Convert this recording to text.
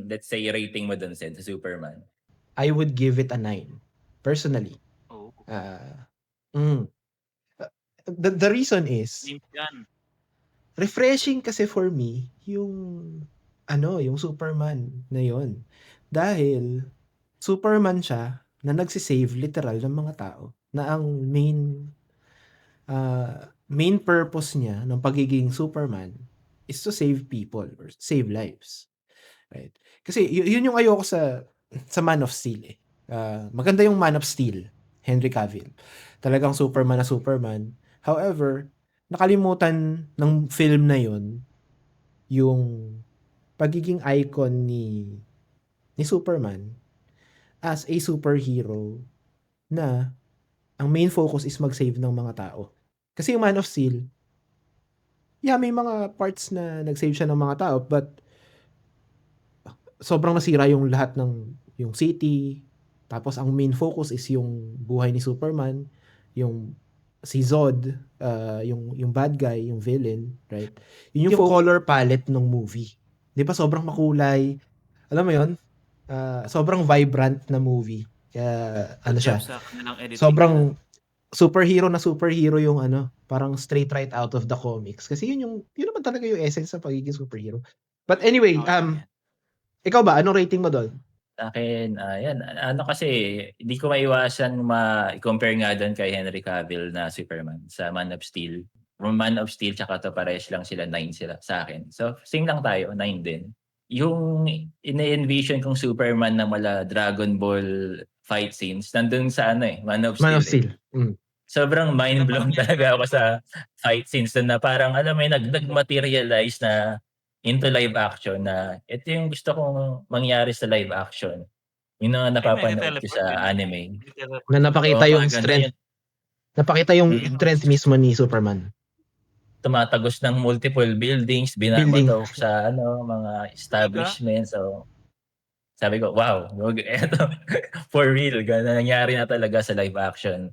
let's say, rating mo dun sa Superman? I would give it a 9, personally. Oo. Ah, mm. The reason is, Games yan. refreshing kasi for me yung yung Superman na yun. Dahil Superman siya na nagse-save literal ng mga tao, na ang main purpose niya ng pagiging Superman is to save people or save lives, right? Kasi yun yung ayoko sa Man of Steel, eh. Maganda yung Man of Steel, Henry Cavill. Talagang Superman na Superman. However, nakalimutan ng film na yun yung pagiging icon ni Superman as a superhero na ang main focus is mag-save ng mga tao. Kasi yung Man of Steel, may mga parts na nag-save siya ng mga tao, but sobrang nasira yung lahat ng yung city. Tapos ang main focus is yung buhay ni Superman, yung si Zod, yung bad guy, yung villain, right? Yun yung color palette ng movie. 'Di ba sobrang makulay? Alam mo 'yon? Sobrang vibrant na movie. Kaya siya? Sa kanilang editing. Sobrang superhero na superhero yung parang straight right out of the comics. Kasi yun naman talaga yung essence sa pagiging superhero. But anyway, ikaw ba, anong rating mo doon? Sa'kin, yan, kasi hindi ko maiwasan i-compare nga do'n kay Henry Cavill na Superman sa Man of Steel. From Man of Steel tsaka 'to parehas lang sila, 9 sila sa'kin. So, same lang tayo, 9 din. Yung ine-envision kong Superman na mala Dragon Ball fight scenes nandun sa Man of Steel. Man of Steel. Sobrang mind blown talaga ako sa fight scenes do'n na parang alam mo yun, nag-materialize na into live action na ito yung gusto kong mangyari sa live action. Yun ang napapanood ko sa anime. Na napakita yung maganda strength. yun. Napakita yung strength mismo ni Superman. Tumatagos ng multiple buildings, binabato sa mga establishments. So, sabi ko, wow, eto, for real, nangyari na talaga sa live action.